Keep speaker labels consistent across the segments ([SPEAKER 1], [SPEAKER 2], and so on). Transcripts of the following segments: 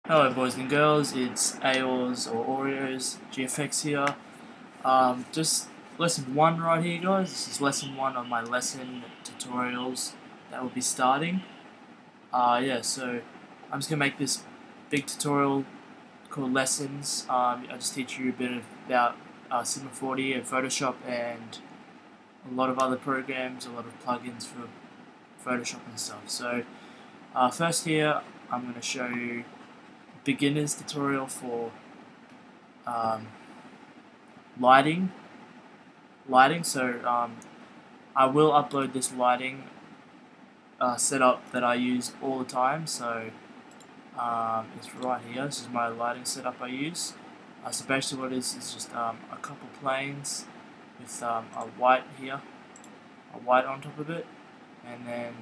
[SPEAKER 1] Hello boys and girls, it's AOR's or Oreos GFX here. Just lesson 1 right here guys. This is lesson 1 of my lesson tutorials that will be starting. So I'm just going to make this big tutorial called lessons. I just teach you a bit about C4D and Photoshop and a lot of other programs, a lot of plugins for Photoshop and stuff. So first here I'm going to show you beginner's tutorial for um, lighting. So I will upload this lighting setup that I use all the time. So it's right here. This is my lighting setup I use. So basically, what it is just a couple planes with a white here, a white on top of it, and then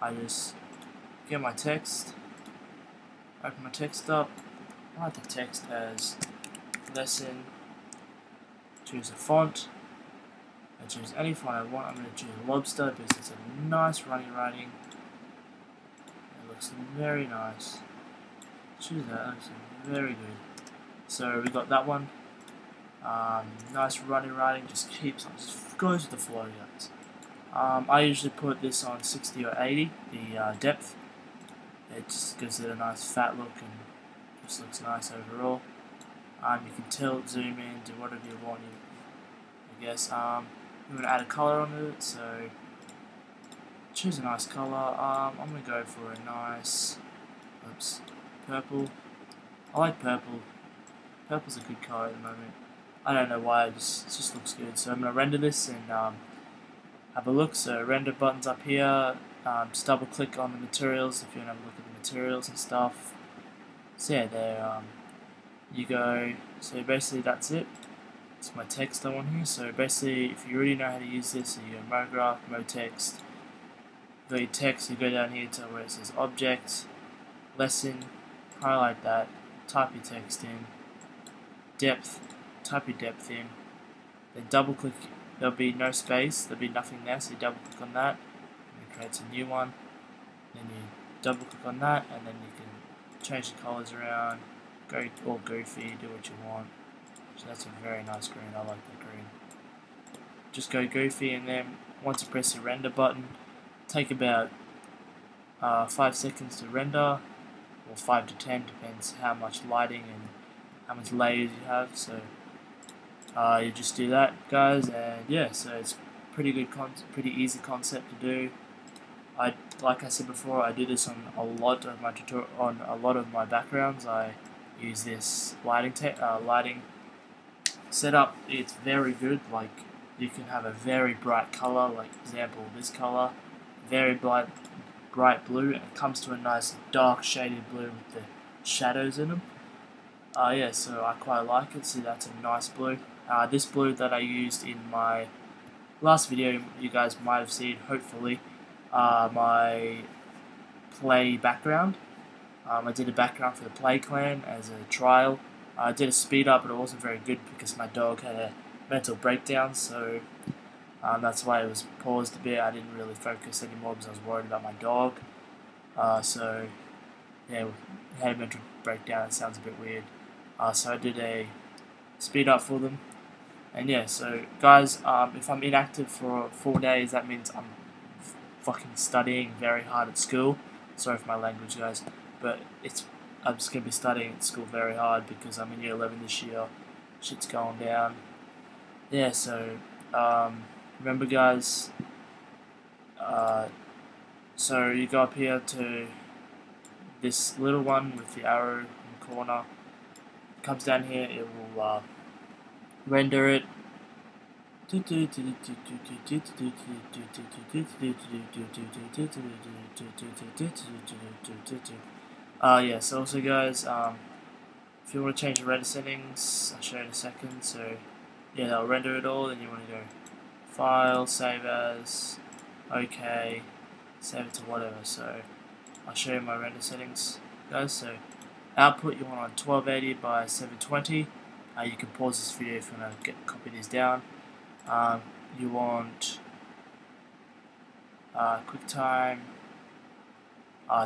[SPEAKER 1] I just get my text. Open my text up. I like the text as lesson. Choose a font. I choose any font I want. I'm going to choose Lobster because it's a nice runny writing. It looks very nice. Choose that. It looks very good. So we got that one. Nice runny writing. Just goes with the flow, guys. I usually put this on 60 or 80, the depth. It just gives it a nice fat look and just looks nice overall. You can tilt, zoom in, do whatever you want. I guess. You want to add a color onto it, so choose a nice color. I'm going to go for a nice, purple. I like purple. Purple's a good color at the moment. I don't know why, it just looks good. So I'm going to render this and have a look. So render button's up here. Just double click on the materials if you want to have a look at the materials and stuff. So yeah, there you go. So basically that's it. It's my text I want here. So basically, if you already know how to use this, you go MoGraph, MoText, go your text, you go down here to where it says Object, Lesson, highlight that, type your text in, Depth, type your depth in, then double click. There'll be no space, there'll be nothing there, so you double click on that, and it creates a new one. Then you double click on that, and then you can change the colors around, go all goofy, do what you want. So that's a very nice green, I like that green. Just go goofy, and then once you press the render button, take about 5 seconds to render, or 5 to 10, depends how much lighting and how much layers you have. So you just do that, guys, and yeah, so it's pretty good, pretty easy concept to do. Like I said before, I do this on a lot of my backgrounds. I use this lighting setup. It's very good. Like you can have a very bright color, like example this color, very bright blue, and it comes to a nice dark shaded blue with the shadows in them. Yeah, so I quite like it. See, that's a nice blue. This blue that I used in my last video, you guys might have seen, hopefully, my play background. I did a background for the Play Clan as a trial. I did a speed up, but it wasn't very good because my dog had a mental breakdown, so that's why it was paused a bit. I didn't really focus anymore because I was worried about my dog. So yeah, he had a mental breakdown. It sounds a bit weird. So I did a speed up for them. And yeah, so guys, if I'm inactive for 4 days, that means I'm fucking studying very hard at school. Sorry for my language, guys, but I'm just gonna be studying at school very hard because I'm in year 11 this year. Shit's going down. Yeah, so remember, guys. So you go up here to this little one with the arrow in the corner. It comes down here. It will render it. Yeah, so also guys, if you want to change the render settings, I'll show you in a second. So yeah, they'll render it all, then you want to go File, Save As, OK, save it to whatever. So I'll show you my render settings, guys. So output you want on 1280 by 720. You can pause this video if you want to copy these down. You want QuickTime.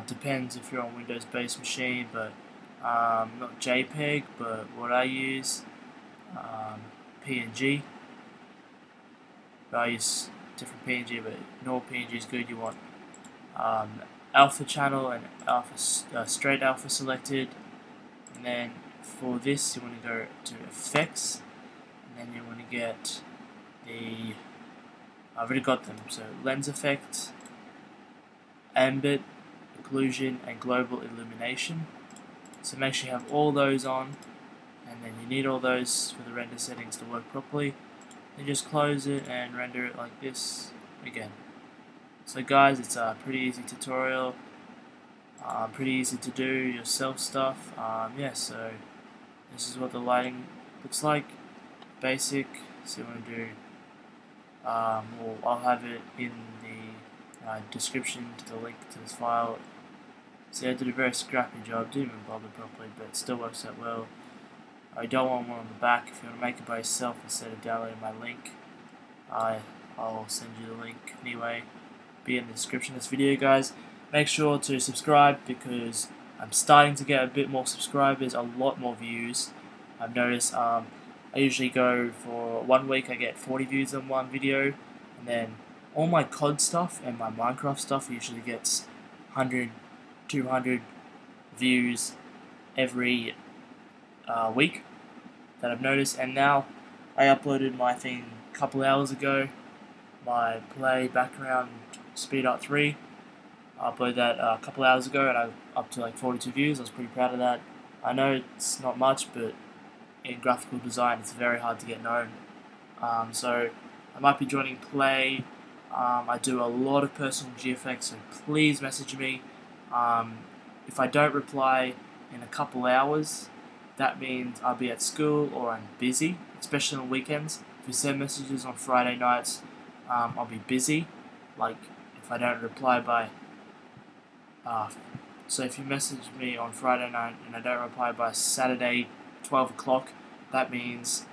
[SPEAKER 1] Depends if you're on Windows-based machine, but not JPEG, but what I use, PNG. I use different PNG, but normal PNG is good. You want alpha channel and straight alpha selected, and then for this you want to go to effects, and then you want to get the, I've already got them, so lens effect, ambient, occlusion, and global illumination. So make sure you have all those on, and then you need all those for the render settings to work properly. Then just close it and render it like this again. So guys, it's a pretty easy tutorial, pretty easy to do yourself stuff. Yeah, so this is what the lighting looks like, basic. So you want to do, well, I'll have it in the description to the link to this file. See, I did a very scrappy job, didn't even bother properly, but it still works out well. I don't want one on the back. If you want to make it by yourself instead of downloading my link, I'll send you the link anyway. Be in the description of this video, guys. Make sure to subscribe because I'm starting to get a bit more subscribers, a lot more views. I've noticed I usually go for 1 week, I get 40 views on one video, and then all my COD stuff and my Minecraft stuff usually gets 100, 200 views every week that I've noticed. And now I uploaded my thing a couple hours ago, my play background speed up 3. I uploaded that a couple hours ago and I'm up to like 42 views. I was pretty proud of that. I know it's not much, but in graphical design it's very hard to get known. So I might be joining play. I do a lot of personal GFX, so please message me. If I don't reply in a couple hours, that means I'll be at school or I'm busy, especially on weekends. If you send messages on Friday nights, I'll be busy. Like if I don't reply by, so if you message me on Friday night and I don't reply by Saturday 12 o'clock, that means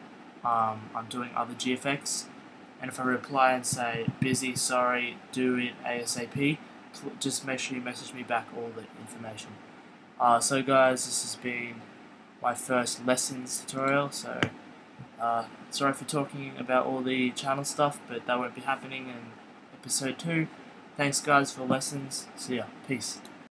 [SPEAKER 1] I'm doing other GFX. And if I reply and say busy, sorry, do it ASAP, just make sure you message me back all the information. So guys, this has been my first lessons tutorial, so sorry for talking about all the channel stuff, but that won't be happening in episode 2. Thanks guys for lessons. See ya. Peace.